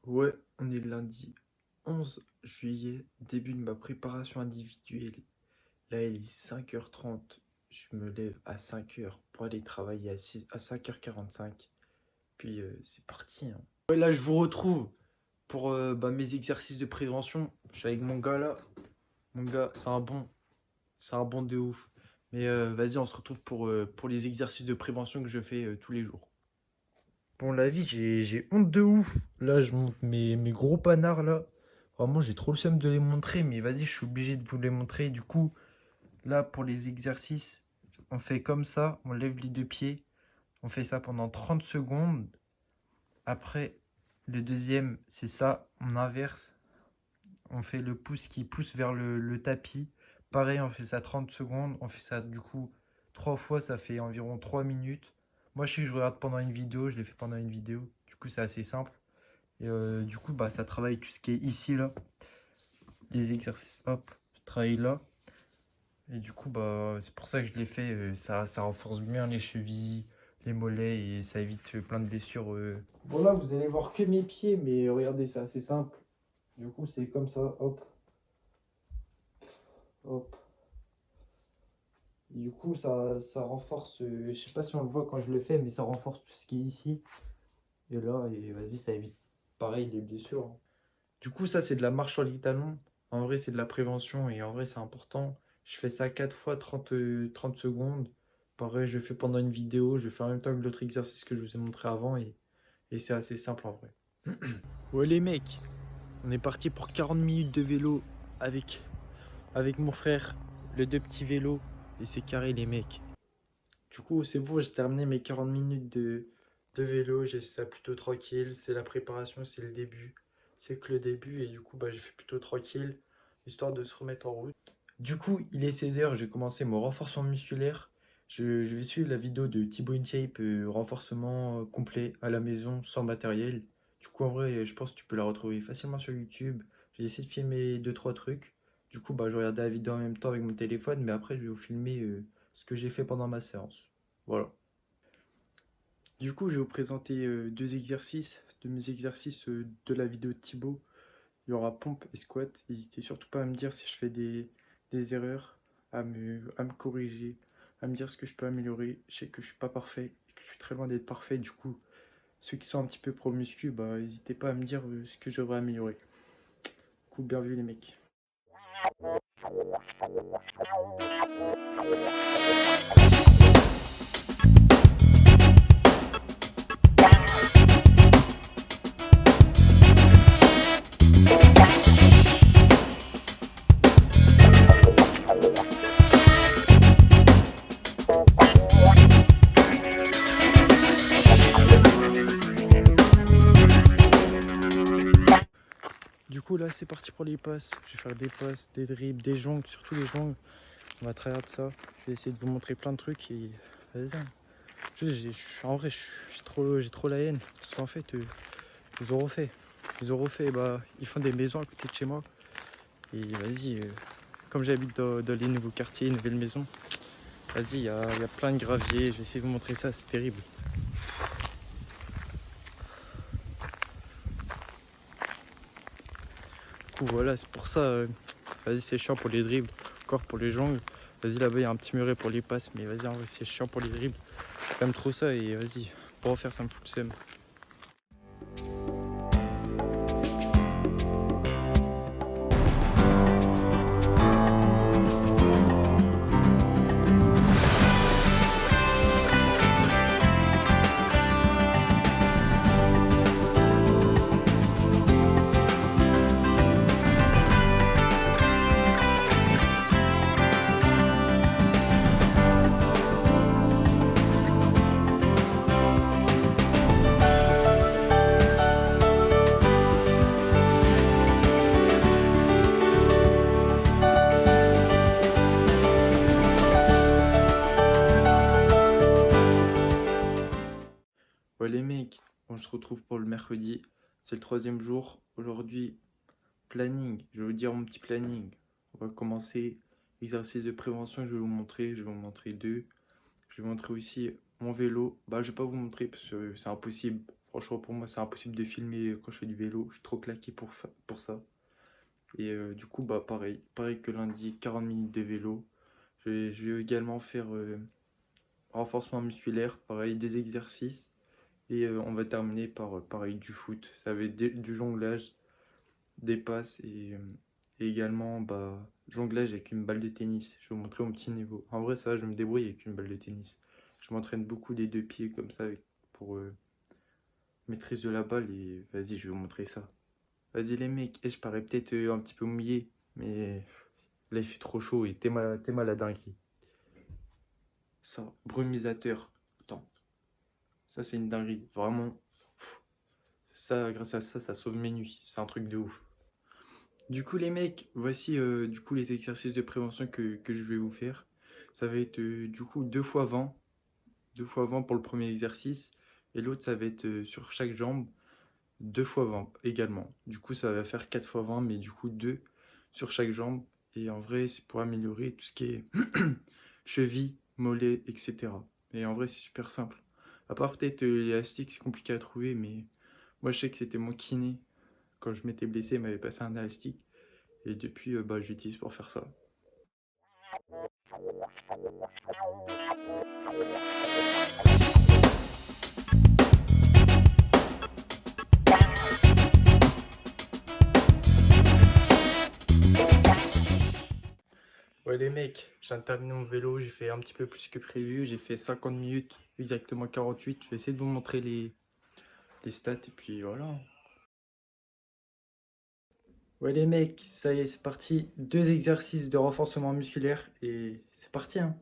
Ouais, on est lundi 11 juillet, début de ma préparation individuelle. Là, il est 5h30. Je me lève à 5h pour aller travailler à 5h45. Puis c'est parti, hein. Ouais, là, je vous retrouve pour mes exercices de prévention. Je suis avec mon gars là. Mon gars, c'est un bon de ouf. Mais vas-y, on se retrouve pour les exercices de prévention que je fais tous les jours. Bon, la vie, j'ai honte de ouf. Là, je monte mes gros panards là. Vraiment, j'ai trop le seum de les montrer, mais vas-y, je suis obligé de vous les montrer. Du coup, là, pour les exercices, on fait comme ça, on lève les deux pieds. On fait ça pendant 30 secondes. Après, le deuxième, c'est ça, on inverse. On fait le pouce qui pousse vers le tapis. Pareil, on fait ça 30 secondes. On fait ça du coup 3 fois, ça fait environ 3 minutes. Moi, je sais que je regarde pendant une vidéo, je l'ai fait pendant une vidéo. Du coup, c'est assez simple. Et du coup, bah, ça travaille tout ce qui est ici, là. Les exercices, hop, je travaille là. Et du coup, bah, c'est pour ça que je l'ai fait. Ça renforce bien les chevilles, les mollets et ça évite plein de blessures. Bon, là, vous allez voir que mes pieds, mais regardez, c'est assez simple. Du coup, c'est comme ça, hop, hop. Du coup, ça renforce, je sais pas si on le voit quand je le fais, mais ça renforce tout ce qui est ici. Et là, et vas-y, ça évite pareil les blessures, hein. Du coup, ça, c'est de la marche sur les talons. En vrai, c'est de la prévention et en vrai, c'est important. Je fais ça 4 fois 30 secondes. Pareil, je fais pendant une vidéo. Je fais en même temps que l'autre exercice que je vous ai montré avant et c'est assez simple en vrai. Ouais, les mecs, on est parti pour 40 minutes de vélo avec, avec mon frère, les deux petits vélos. Et c'est carré, les mecs. Du coup, c'est bon, j'ai terminé mes 40 minutes de vélo. J'ai fait ça plutôt tranquille. C'est la préparation, c'est le début. C'est que le début. Et du coup, bah, j'ai fait plutôt tranquille, histoire de se remettre en route. Du coup, il est 16h. J'ai commencé mon renforcement musculaire. Je vais suivre la vidéo de Thibaut InShape, renforcement complet à la maison, sans matériel. Du coup, en vrai, je pense que tu peux la retrouver facilement sur YouTube. J'ai essayé de filmer deux trois trucs. Du coup, bah, je regardais la vidéo en même temps avec mon téléphone. Mais après, je vais vous filmer ce que j'ai fait pendant ma séance. Voilà. Du coup, je vais vous présenter deux exercices, de mes exercices de la vidéo de Thibaut. Il y aura pompe et squat. N'hésitez surtout pas à me dire si je fais des erreurs, à me corriger, à me dire ce que je peux améliorer. Je sais que je suis pas parfait et que je suis très loin d'être parfait. Du coup, ceux qui sont un petit peu pro muscu, bah, n'hésitez pas à me dire ce que je devrais améliorer. Du coup, bien vu les mecs. Du coup, là, c'est parti pour les passes. Je vais faire des passes, des dribbles, des jongles, surtout les jongles. On va tryhard ça. Je vais essayer de vous montrer plein de trucs et vas-y, hein. En vrai, j'ai trop la haine. Parce qu'en fait, ils ont refait. Ils ont refait, bah, ils font des maisons à côté de chez moi. Et vas-y, comme j'habite dans les nouveaux quartiers, nouvelles maisons, vas-y, il y a plein de graviers. Je vais essayer de vous montrer ça, c'est terrible. Du coup, voilà, c'est pour ça, vas-y, c'est chiant pour les dribbles, encore pour les jongles. Vas-y, là-bas, il y a un petit muret pour les passes, mais vas-y, en vrai, c'est chiant pour les dribbles. J'aime trop ça et vas-y, pour refaire, ça me fout le seum. Ouais les mecs, on se retrouve pour le mercredi, c'est le troisième jour. Aujourd'hui, planning, je vais vous dire mon petit planning. On va commencer exercice de prévention, je vais vous montrer deux. Je vais vous montrer aussi mon vélo. Bah je vais pas vous montrer parce que c'est impossible. Franchement, pour moi, c'est impossible de filmer quand je fais du vélo. Je suis trop claqué pour ça. Et du coup, bah pareil que lundi, 40 minutes de vélo. Je vais également faire renforcement musculaire, pareil, des exercices. Et on va terminer par pareil du foot. Ça va être du jonglage, des passes et également jonglage avec une balle de tennis. Je vais vous montrer mon petit niveau. En vrai, ça, je me débrouille avec une balle de tennis. Je m'entraîne beaucoup des deux pieds comme ça pour maîtrise de la balle et vas-y, je vais vous montrer ça. Vas-y les mecs, je parais peut-être un petit peu mouillé, mais là il fait trop chaud et t'es mal à dinguerie. Ça, brumisateur. Attends. Ça c'est une dinguerie. Vraiment. Ça, grâce à ça, ça sauve mes nuits. C'est un truc de ouf. Du coup les mecs, voici du coup les exercices de prévention que je vais vous faire. Ça va être du coup 2 fois 20. 2 fois 20 pour le premier exercice. Et l'autre ça va être sur chaque jambe. 2 fois 20 également. Du coup, ça va faire 4 fois 20, mais du coup 2 sur chaque jambe. Et en vrai, c'est pour améliorer tout ce qui est cheville, mollet, etc. Et en vrai, c'est super simple. À part peut-être l'élastique, c'est compliqué à trouver, mais moi, je sais que c'était mon kiné. Quand je m'étais blessé, il m'avait passé un élastique. Et depuis, j'utilise pour faire ça. Ouais les mecs, je viens de terminer mon vélo, j'ai fait un petit peu plus que prévu, j'ai fait 50 minutes, exactement 48. Je vais essayer de vous montrer les stats et puis voilà. Ouais les mecs, ça y est, c'est parti. 2 exercices de renforcement musculaire et c'est parti hein.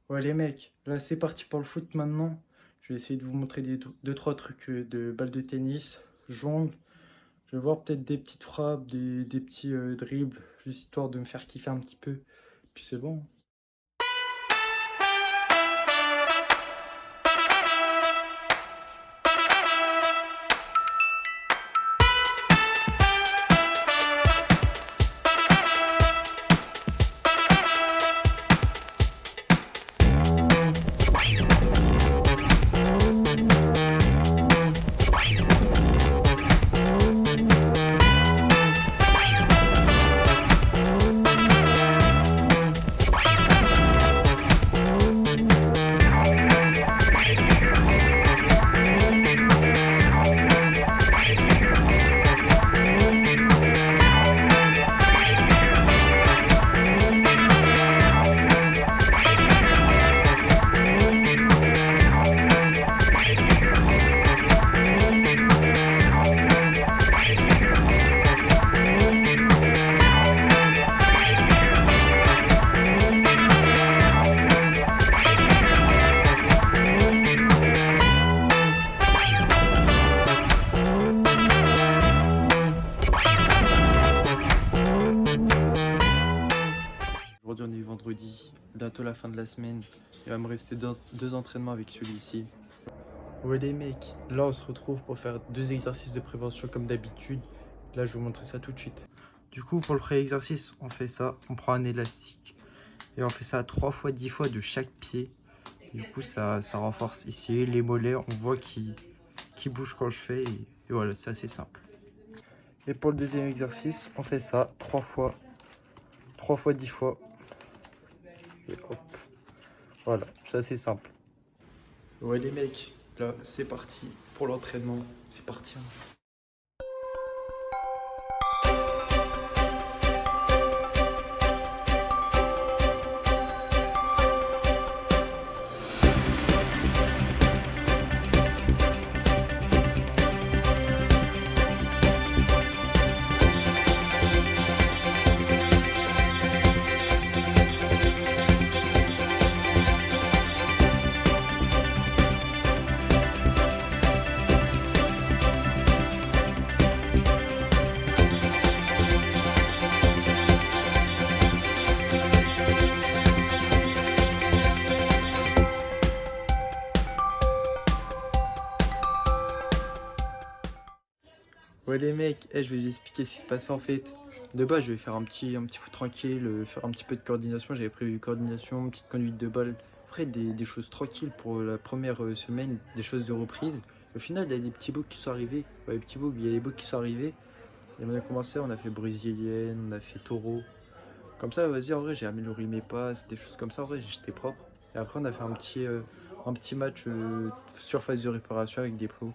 Ouais les mecs, là c'est parti pour le foot maintenant. Je vais essayer de vous montrer 2-3 trucs de balles de tennis, jongle. Je vais voir peut-être des petites frappes, des petits dribbles, juste histoire de me faire kiffer un petit peu. Puis c'est bon. Aujourd'hui on est vendredi, bientôt la fin de la semaine. Il va me rester 2 entraînements avec celui-ci. Ouais les mecs, là on se retrouve pour faire 2 exercices de prévention comme d'habitude. Là je vais vous montrer ça tout de suite. Du coup pour le premier exercice on fait ça, on prend un élastique. Et on fait ça 3 fois 10 fois de chaque pied. Du coup ça renforce ici les mollets, on voit qui bougent quand je fais et voilà, c'est assez simple. Et pour le deuxième exercice, on fait ça 3 fois 10 fois. Et hop. Voilà, c'est assez simple. Ouais les mecs, là c'est parti pour l'entraînement. C'est parti. Hein. Ouais les mecs, je vais vous expliquer ce qui se passe en fait. De base, je vais faire un petit foot tranquille, faire un petit peu de coordination. J'avais prévu coordination, petite conduite de balle. Après, des choses tranquilles pour la première semaine, des choses de reprise. Au final, il y a des petits bugs qui sont arrivés. Ouais, les petits bugs, il y a des bugs qui sont arrivés. Et on a commencé, on a fait brésilienne, on a fait taureau. Comme ça, vas-y, en vrai, j'ai amélioré mes passes, des choses comme ça. En vrai, j'étais propre. Et après, on a fait un petit match surface de réparation avec des pros.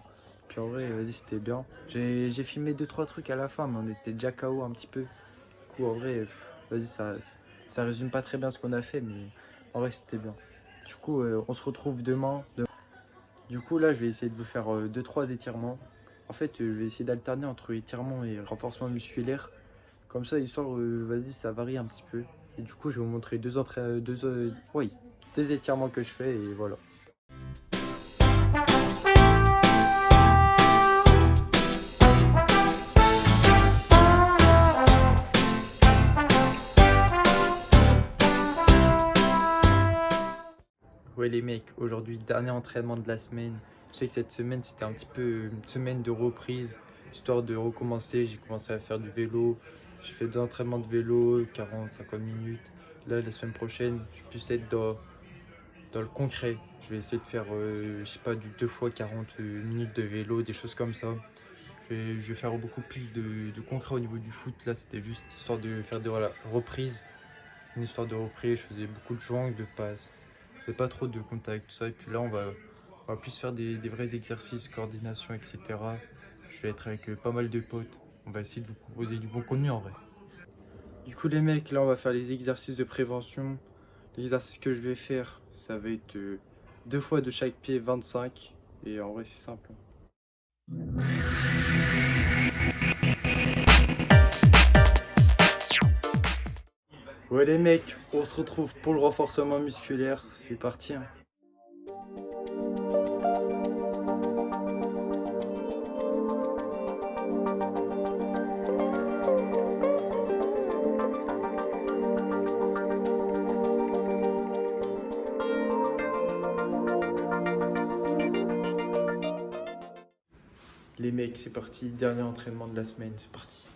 Puis en vrai, vas-y, c'était bien. J'ai filmé deux trois trucs à la fin, mais on était déjà KO un petit peu. Du coup, en vrai, vas-y, ça résume pas très bien ce qu'on a fait, mais en vrai, c'était bien. Du coup, on se retrouve demain. Du coup, là, je vais essayer de vous faire deux trois étirements. En fait, je vais essayer d'alterner entre étirements et renforcement musculaire. Comme ça, histoire, vas-y, ça varie un petit peu. Et du coup, je vais vous montrer oui, deux étirements que je fais et voilà. Ouais les mecs, aujourd'hui dernier entraînement de la semaine. Je sais que cette semaine c'était un petit peu une semaine de reprise, histoire de recommencer. J'ai commencé à faire du vélo, j'ai fait deux entraînements de vélo, 40-50 minutes. Là la semaine prochaine, je vais plus être dans le concret. Je vais essayer de faire, je sais pas, du 2 fois 40 minutes de vélo, des choses comme ça. Je vais faire beaucoup plus de concret au niveau du foot. Là c'était juste histoire de faire des voilà, reprises. Une histoire de reprise, je faisais beaucoup de joints, de passes. C'est pas trop de contact, tout ça. Et puis là, on va plus faire des vrais exercices, coordination, etc. Je vais être avec pas mal de potes. On va essayer de vous proposer du bon contenu en vrai. Du coup, les mecs, là, on va faire les exercices de prévention. L'exercice que je vais faire, ça va être deux fois de chaque pied, 25. Et en vrai, c'est simple. Ouais, les mecs, on se retrouve pour le renforcement musculaire. C'est parti, hein. Les mecs, c'est parti. Dernier entraînement de la semaine, c'est parti.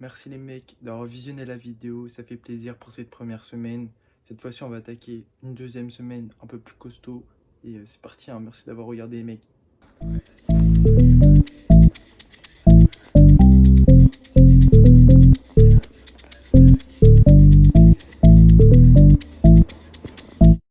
Merci les mecs d'avoir visionné la vidéo, ça fait plaisir pour cette première semaine. Cette fois-ci, on va attaquer une deuxième semaine un peu plus costaud. Et c'est parti, hein. Merci d'avoir regardé les mecs.